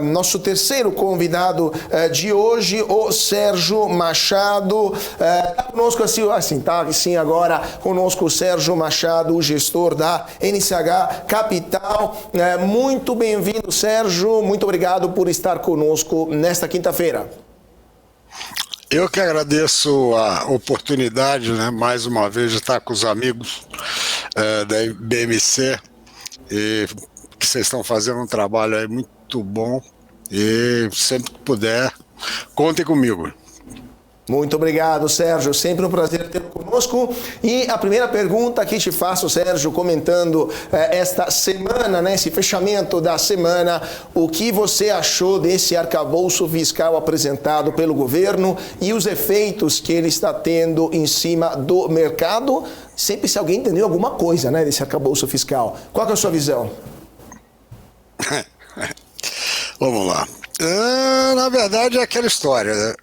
nosso terceiro convidado de hoje, o Sérgio Machado. Está conosco assim agora, conosco o Sérgio Machado, o gestor da NCH Capital. Muito bem-vindo, Sérgio. Muito obrigado por estar conosco nesta quinta-feira. Eu que agradeço a oportunidade, né, mais uma vez, de estar com os amigos da BMC, e que vocês estão fazendo um trabalho aí muito bom, e sempre que puder, contem comigo. Muito obrigado, Sérgio. Sempre um prazer ter conosco. E a primeira pergunta que te faço, Sérgio, comentando esta semana, né, esse fechamento da semana, o que você achou desse arcabouço fiscal apresentado pelo governo e os efeitos que ele está tendo em cima do mercado? Sempre se alguém entendeu alguma coisa, né, desse arcabouço fiscal. Qual que é a sua visão? Vamos lá. Na verdade, é aquela história, né?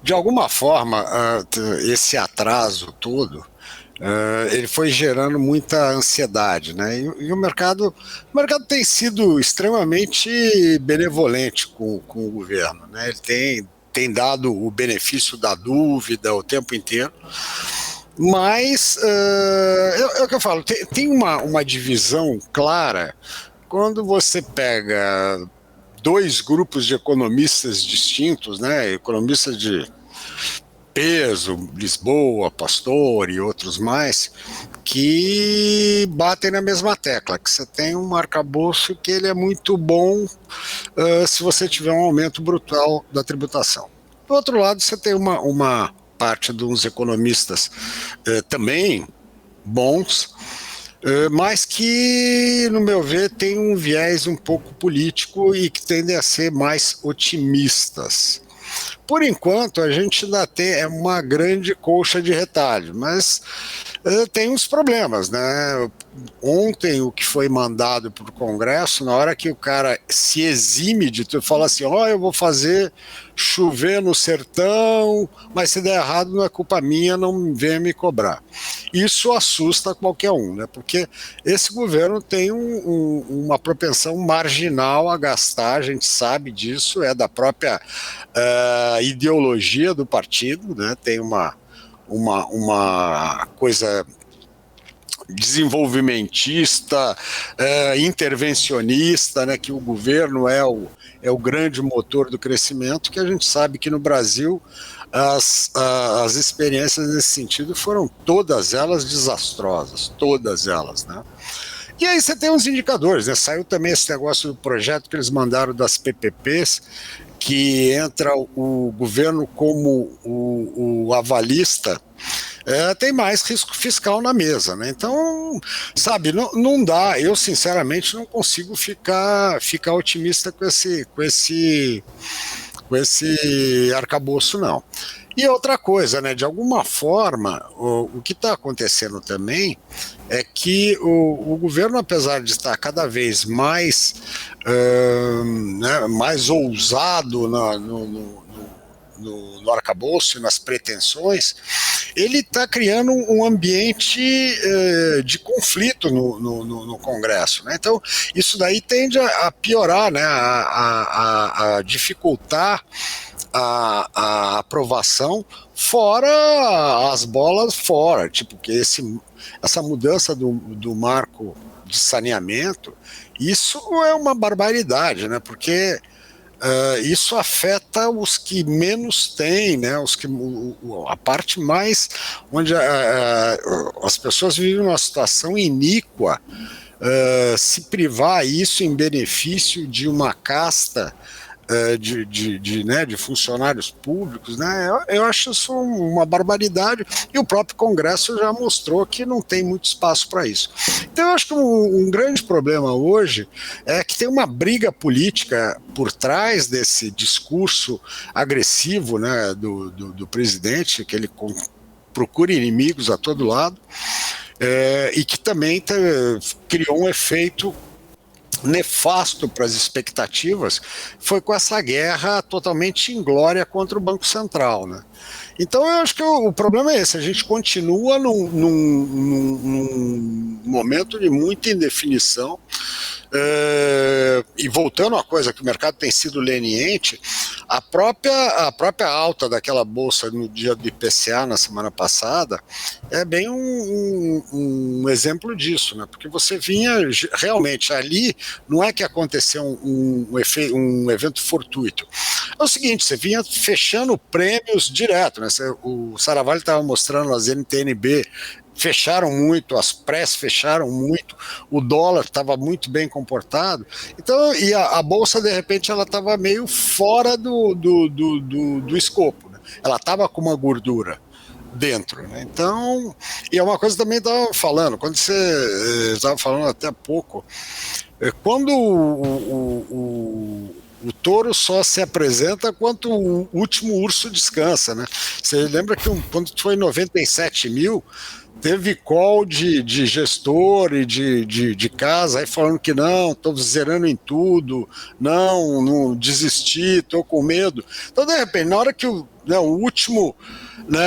De alguma forma, esse atraso todo, ele foi gerando muita ansiedade, né? E o mercado tem sido extremamente benevolente com o governo, né? Ele tem dado o benefício da dúvida o tempo inteiro, mas é o que eu falo, tem uma divisão clara quando você pega dois grupos de economistas distintos, né? Economistas de peso, Lisboa, Pastor e outros mais, que batem na mesma tecla, que você tem um arcabouço que ele é muito bom se você tiver um aumento brutal da tributação. Do outro lado, você tem uma parte de uns economistas também bons, mas que, no meu ver, tem um viés um pouco político e que tendem a ser mais otimistas. Por enquanto, a gente ainda tem uma grande colcha de retalho, mas tem uns problemas, né? Ontem, o que foi mandado para o Congresso, na hora que o cara se exime de tudo, fala assim, eu vou fazer chover no sertão, mas se der errado não é culpa minha, não venha me cobrar. Isso assusta qualquer um, né? Porque esse governo tem uma propensão marginal a gastar, a gente sabe disso, é da própria ideologia do partido, né? Tem uma coisa desenvolvimentista, intervencionista, né, que o governo é o grande motor do crescimento, que a gente sabe que no Brasil as experiências nesse sentido foram todas elas desastrosas, todas elas, né? E aí você tem uns indicadores, né? Saiu também esse negócio do projeto que eles mandaram das PPPs, que entra o governo como o avalista, tem mais risco fiscal na mesa, né? Então, sabe, não dá, eu sinceramente não consigo ficar otimista com esse arcabouço, não. E outra coisa, né, de alguma forma, o que está acontecendo também é que o governo, apesar de estar cada vez mais, mais ousado no arcabouço e nas pretensões, ele está criando um ambiente de conflito no Congresso, né? Então, isso daí tende a piorar, né, a dificultar a aprovação, fora as bolas fora, tipo, que essa mudança do marco de saneamento, isso é uma barbaridade, né? Porque isso afeta os que menos têm, né? A parte mais onde as pessoas vivem uma situação iníqua. Se privar isso em benefício de uma casta de funcionários públicos, né? Eu acho isso uma barbaridade, e o próprio Congresso já mostrou que não tem muito espaço para isso. Então eu acho que um grande problema hoje é que tem uma briga política por trás desse discurso agressivo, né, do presidente, que ele procura inimigos a todo lado, e que também criou um efeito nefasto para as expectativas, foi com essa guerra totalmente inglória contra o Banco Central, né? Então eu acho que o problema é esse, a gente continua num momento de muita indefinição, E voltando a uma coisa que o mercado tem sido leniente, a própria alta daquela bolsa no dia do IPCA na semana passada é bem um exemplo disso, né? Porque você vinha realmente ali, não é que aconteceu um evento fortuito. É o seguinte, você vinha fechando prêmios direto, né? O Saravalli estava mostrando as NTNB fecharam muito, as press fecharam muito, o dólar estava muito bem comportado, então, e a bolsa de repente ela estava meio fora do escopo, né? Ela estava com uma gordura dentro, né? Então, e é uma coisa também estava falando, quando você estava falando até há pouco, quando o touro só se apresenta quando o último urso descansa, né? Você lembra que quando foi 97 mil, teve call de gestor e de casa aí falando que não, estou zerando em tudo, não desisti, estou com medo. Então, de repente, na hora que o último, né,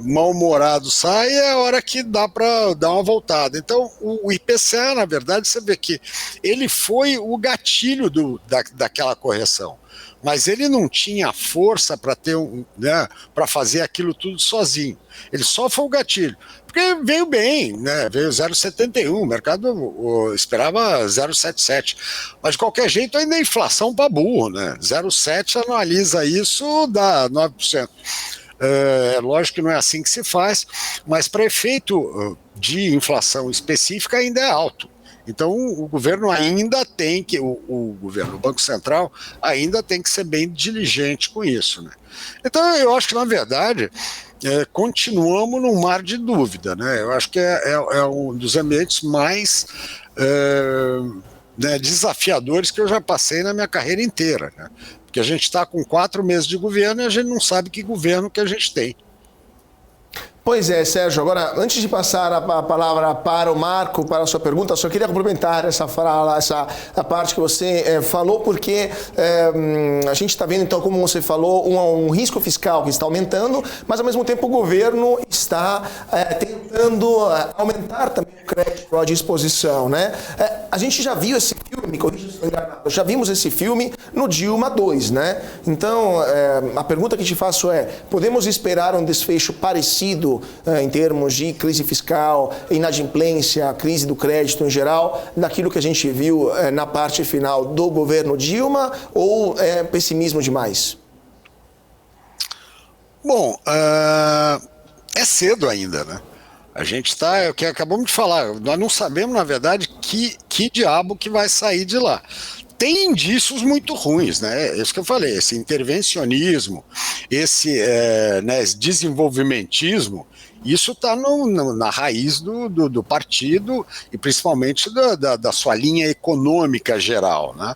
mal-humorado sai, é a hora que dá para dar uma voltada. Então, o IPCA, na verdade, você vê que ele foi o gatilho daquela correção. Mas ele não tinha força para para fazer aquilo tudo sozinho. Ele só foi o gatilho. Porque veio bem, né? Veio 0,71, o mercado esperava 0,77. Mas de qualquer jeito, ainda é inflação para burro, né? 0,7 analisa isso, dá 9%. É lógico que não é assim que se faz, mas para efeito de inflação específica ainda é alto. Então o governo ainda tem que, o Banco Central ainda tem que ser bem diligente com isso, né? Então eu acho que, na verdade, continuamos num mar de dúvida, né? Eu acho que é um dos ambientes mais desafiadores que eu já passei na minha carreira inteira, né? Porque a gente está com 4 meses de governo e a gente não sabe que governo que a gente tem. Pois é, Sérgio. Agora, antes de passar a palavra para o Marco, para a sua pergunta, só queria complementar essa fala, a parte que você falou, porque a gente está vendo, então, como você falou, um risco fiscal que está aumentando, mas, ao mesmo tempo, o governo está tentando aumentar também o crédito à disposição, né? A gente já viu esse filme, me corrija se estou enganado, já vimos esse filme no Dilma 2, né? Então, a pergunta que te faço é, podemos esperar um desfecho parecido em termos de crise fiscal, inadimplência, crise do crédito em geral, daquilo que a gente viu na parte final do governo Dilma, ou é pessimismo demais? Bom, é cedo ainda, né? A gente está, é o que acabamos de falar, nós não sabemos, na verdade, que diabo que vai sair de lá. Tem indícios muito ruins, né? É isso que eu falei, esse intervencionismo, esse desenvolvimentismo, isso está na raiz do partido e principalmente da sua linha econômica geral, né?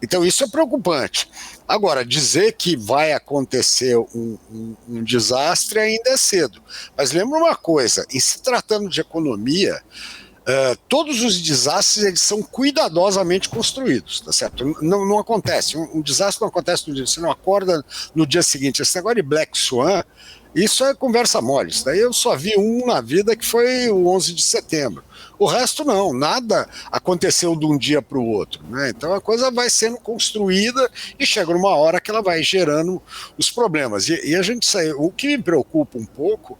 Então isso é preocupante. Agora, dizer que vai acontecer um desastre ainda é cedo. Mas lembra uma coisa, em se tratando de economia, todos os desastres eles são cuidadosamente construídos, tá certo? Não acontece, um desastre não acontece no dia, você não acorda no dia seguinte. Esse negócio de Black Swan, isso é conversa mole. Isso daí eu só vi um na vida, que foi o 11 de setembro. O resto não, nada aconteceu de um dia para o outro, né? Então a coisa vai sendo construída e chega numa hora que ela vai gerando os problemas. E a gente sabe, o que me preocupa um pouco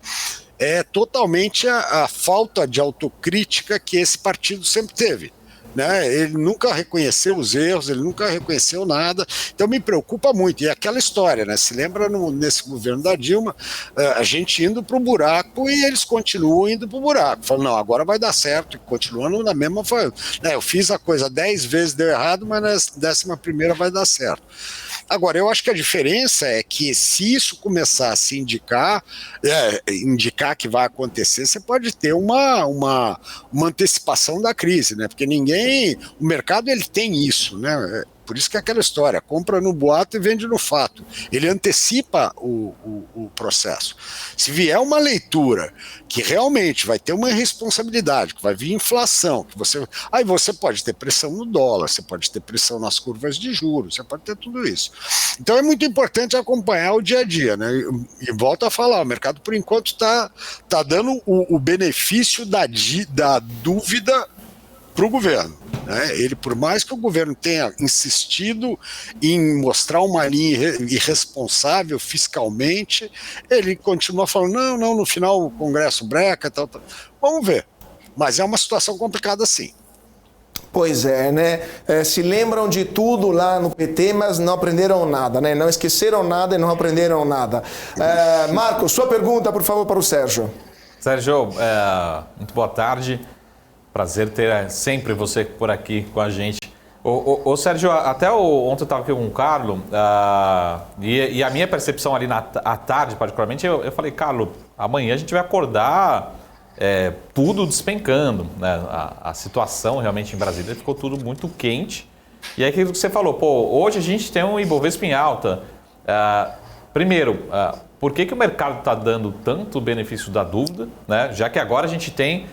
é totalmente a falta de autocrítica que esse partido sempre teve, né? Ele nunca reconheceu os erros, ele nunca reconheceu nada, então me preocupa muito. E aquela história, né? Se lembra nesse governo da Dilma, a gente indo para o buraco e eles continuam indo para o buraco. Falam, não, agora vai dar certo, continuando na mesma forma. Eu fiz a coisa 10 vezes, deu errado, mas na 11ª vai dar certo. Agora, eu acho que a diferença é que se isso começar a se indicar que vai acontecer, você pode ter uma antecipação da crise, né? Porque o mercado ele tem isso, né? Por isso que é aquela história, compra no boato e vende no fato. Ele antecipa o processo. Se vier uma leitura que realmente vai ter uma irresponsabilidade, que vai vir inflação, aí você pode ter pressão no dólar, você pode ter pressão nas curvas de juros, você pode ter tudo isso. Então é muito importante acompanhar o dia a dia, né? E volto a falar, o mercado por enquanto está dando o benefício da dúvida para o governo. Né? Ele, por mais que o governo tenha insistido em mostrar uma linha irresponsável fiscalmente, ele continua falando, não, no final o Congresso breca, tal. Vamos ver. Mas é uma situação complicada sim. Pois é, né? Se lembram de tudo lá no PT, mas não aprenderam nada, né? Não esqueceram nada e não aprenderam nada. Marcos, sua pergunta, por favor, para o Sérgio. Sérgio, muito boa tarde. Prazer ter sempre você por aqui com a gente. Ô Sérgio, até ontem eu estava aqui com o Carlos e a minha percepção ali à tarde, particularmente, eu falei, Carlos, amanhã a gente vai acordar tudo despencando, né? A situação realmente em Brasília ficou tudo muito quente. E aí aquilo que você falou, hoje a gente tem um Ibovespa em alta. Primeiro, por que o mercado está dando tanto benefício da dúvida, né? Já que agora a gente tem,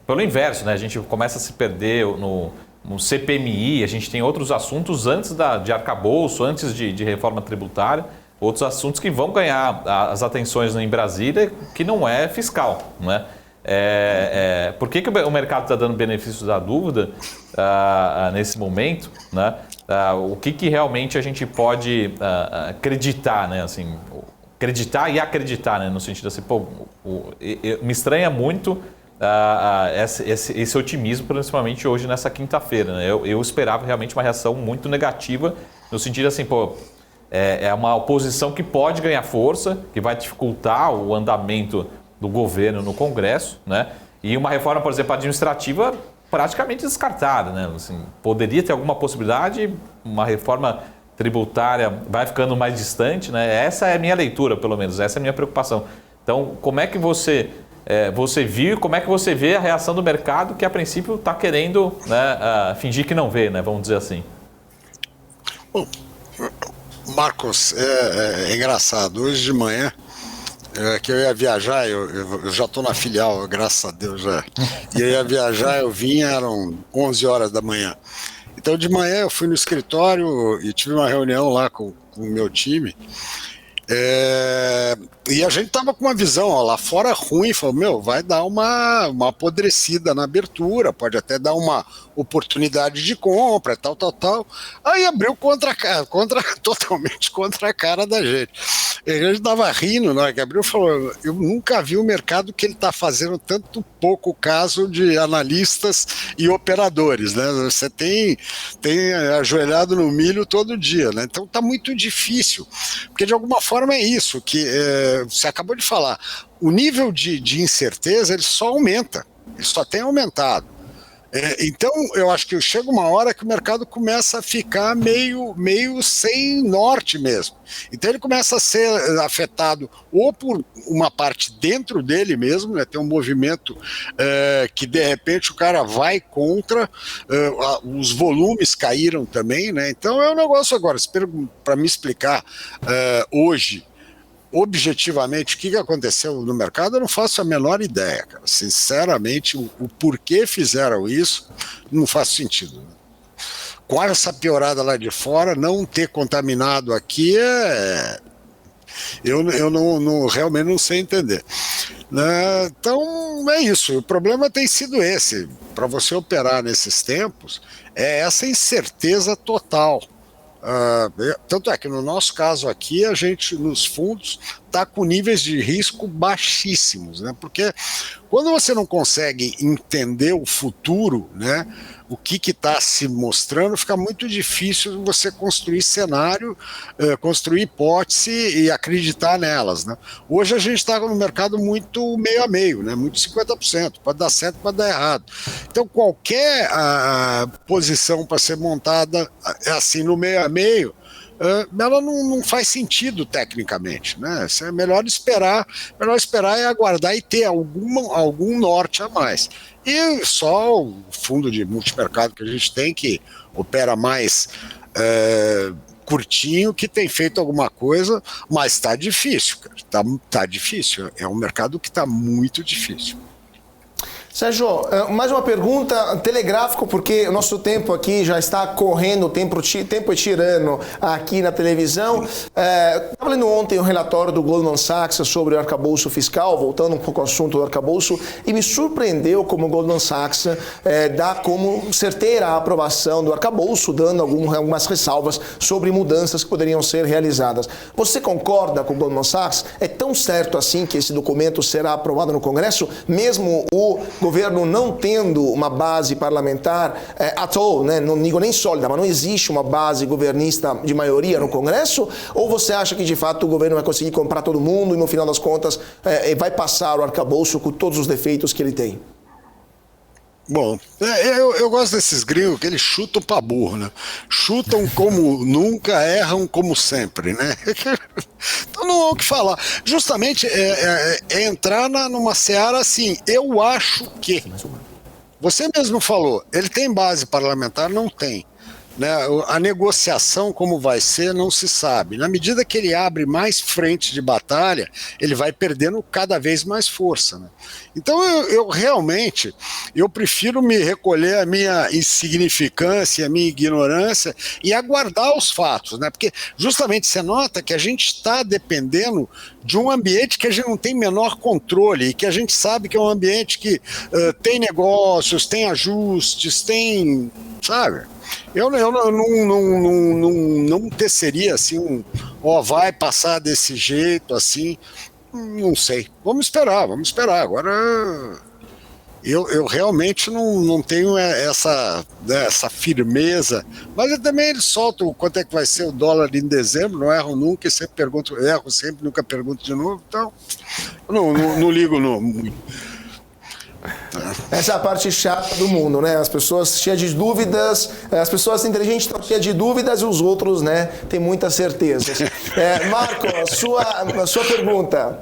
pelo inverso, né? A gente começa a se perder no CPMI, a gente tem outros assuntos antes de arcabouço, antes de reforma tributária, outros assuntos que vão ganhar as atenções em Brasília, que não é fiscal, né? Por que o mercado está dando benefício da dúvida nesse momento, né? O que realmente a gente pode acreditar, né? Assim, acreditar e acreditar, né? No sentido assim, me estranha muito esse otimismo, principalmente hoje nessa quinta-feira, né? Eu esperava realmente uma reação muito negativa, no sentido assim, é uma oposição que pode ganhar força, que vai dificultar o andamento do governo no Congresso, né? E uma reforma, por exemplo, administrativa praticamente descartada, né? Assim, poderia ter alguma possibilidade, uma reforma tributária vai ficando mais distante, né? Essa é a minha leitura, pelo menos, essa é a minha preocupação. Então, como é que você viu, como é que você vê a reação do mercado que, a princípio, está querendo, né, fingir que não vê, né? Vamos dizer assim. Bom, Marcos, é engraçado, hoje de manhã, que eu ia viajar, eu já estou na filial, graças a Deus já. E eu ia viajar, eu vim, eram 11 horas da manhã. Então de manhã eu fui no escritório e tive uma reunião lá com o meu time. E a gente tava com uma visão lá fora ruim, falou, vai dar uma apodrecida na abertura, pode até dar uma oportunidade de compra, tal. Aí abriu totalmente contra a cara da gente. E a gente tava rindo, né? Que abriu e falou, eu nunca vi o mercado que ele tá fazendo tanto pouco caso de analistas e operadores, né? Você tem ajoelhado no milho todo dia, né? Então tá muito difícil, porque de alguma forma é isso que você acabou de falar, o nível de incerteza ele só aumenta, ele só tem aumentado. Então eu acho que chega uma hora que o mercado começa a ficar meio sem norte mesmo. Então ele começa a ser afetado ou por uma parte dentro dele mesmo, né? Tem um movimento que de repente o cara vai contra, os volumes caíram também, né? Então é um negócio agora, para me explicar hoje, objetivamente, o que aconteceu no mercado, eu não faço a menor ideia, cara. Sinceramente, o porquê fizeram isso não faz sentido. Com essa piorada lá de fora, não ter contaminado aqui eu realmente não sei entender. Então é isso, o problema tem sido esse, para você operar nesses tempos, é essa incerteza total. Tanto é que no nosso caso aqui, a gente nos fundos está com níveis de risco baixíssimos, né? Porque quando você não consegue entender o futuro, né, o que está se mostrando, fica muito difícil você construir cenário, construir hipótese e acreditar nelas, né? Hoje a gente está no mercado muito meio a meio, né? Muito 50%, pode dar certo, pode dar errado. Então qualquer posição para ser montada assim no meio a meio, ela não faz sentido tecnicamente, né? É melhor esperar e aguardar e ter algum norte a mais. E só o fundo de multimercado que a gente tem, que opera mais curtinho, que tem feito alguma coisa, mas está difícil, cara. Tá difícil. É um mercado que está muito difícil. Sérgio, mais uma pergunta, telegráfico, porque o nosso tempo aqui já está correndo, o tempo é tirano aqui na televisão. Estava lendo ontem o relatório do Goldman Sachs sobre o arcabouço fiscal, voltando um pouco ao assunto do arcabouço, e me surpreendeu como o Goldman Sachs dá como certeira a aprovação do arcabouço, dando algumas ressalvas sobre mudanças que poderiam ser realizadas. Você concorda com o Goldman Sachs? É tão certo assim que esse documento será aprovado no Congresso, mesmo o governo não tendo uma base parlamentar at all, né? Não digo nem sólida, mas não existe uma base governista de maioria no Congresso? Ou você acha que de fato o governo vai conseguir comprar todo mundo e no final das contas vai passar o arcabouço com todos os defeitos que ele tem? Bom, eu gosto desses gringos que eles chutam pra burro, né? Chutam como nunca, erram como sempre, né? Então não há o que falar. Justamente é entrar numa seara assim, eu acho que... Você mesmo falou, ele tem base parlamentar? Não tem. Né? A negociação, como vai ser, não se sabe. Na medida que ele abre mais frente de batalha, ele vai perdendo cada vez mais força. Né? Então, eu realmente, eu prefiro me recolher a minha insignificância, a minha ignorância e aguardar os fatos. Né? Porque, justamente, você nota que a gente está dependendo de um ambiente que a gente não tem menor controle e que a gente sabe que é um ambiente que tem negócios, tem ajustes, tem... sabe? Eu não teceria assim, vai passar desse jeito, assim, não sei. Vamos esperar. Agora, eu realmente não tenho essa firmeza, mas eu também eles soltam quanto é que vai ser o dólar em dezembro, não erro nunca, erro sempre, nunca pergunto de novo, então, não ligo muito. Essa é a parte chata do mundo, né? As pessoas cheias de dúvidas, as pessoas inteligentes estão cheias de dúvidas e os outros, né, têm muitas certezas. Marco, a sua pergunta.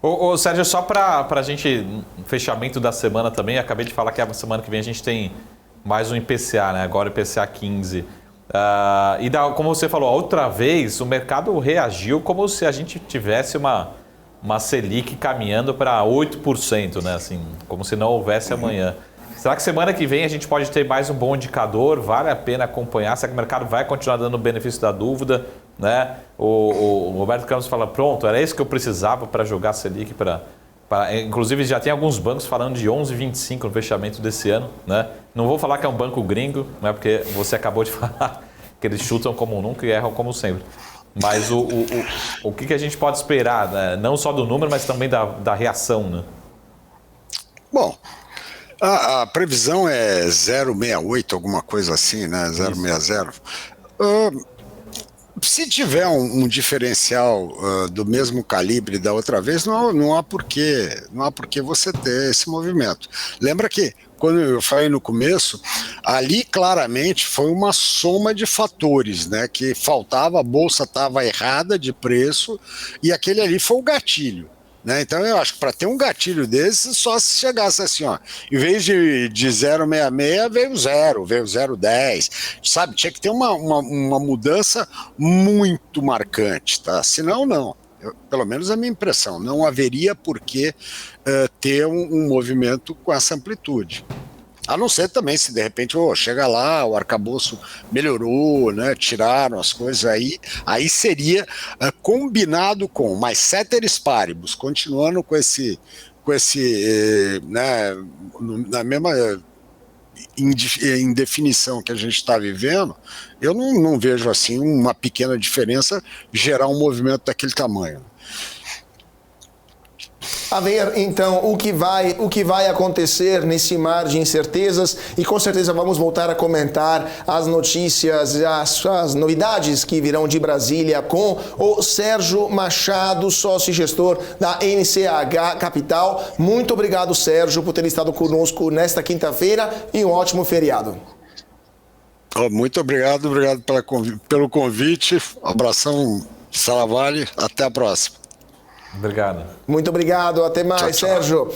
Ô Sérgio, só para a gente, fechamento da semana também, acabei de falar que a semana que vem a gente tem mais um IPCA, né? Agora o IPCA 15. Como você falou, outra vez o mercado reagiu como se a gente tivesse uma Selic caminhando para 8%, né? Assim, como se não houvesse amanhã. Será que semana que vem a gente pode ter mais um bom indicador? Vale a pena acompanhar? Será que o mercado vai continuar dando o benefício da dúvida? Né? O Roberto Campos fala, pronto, era isso que eu precisava para jogar a Selic. Inclusive já tem alguns bancos falando de 11,25 no fechamento desse ano. Né? Não vou falar que é um banco gringo, né? Porque você acabou de falar que eles chutam como nunca e erram como sempre. Mas o que a gente pode esperar, né? Não só do número, mas também da reação, né? Bom, a previsão é 0,68, alguma coisa assim, né? 0,60. Se tiver um diferencial do mesmo calibre da outra vez, não há por que você ter esse movimento. Lembra que, quando eu falei no começo, ali claramente foi uma soma de fatores, né? Que faltava, a bolsa estava errada de preço e aquele ali foi o gatilho. Né? Então eu acho que para ter um gatilho desse, só se chegasse assim, em vez de 0,66 veio 0, veio 0,10, sabe? Tinha que ter uma mudança muito marcante, tá? Senão não. Pelo menos a minha impressão, não haveria por que ter um movimento com essa amplitude. A não ser também se de repente chega lá, o arcabouço melhorou, né, tiraram as coisas aí seria combinado com, mas ceteris paribus, continuando com esse né, na mesma indefinição que a gente está vivendo, eu não vejo assim uma pequena diferença gerar um movimento daquele tamanho. A ver, então, o que vai acontecer nesse mar de incertezas, e com certeza vamos voltar a comentar as notícias, as novidades que virão de Brasília com o Sérgio Machado, sócio e gestor da NCH Capital. Muito obrigado, Sérgio, por ter estado conosco nesta quinta-feira e um ótimo feriado. Muito obrigado pelo convite. Abração, Saravale, até a próxima. Obrigado. Muito obrigado, até mais, tchau, tchau. Sérgio.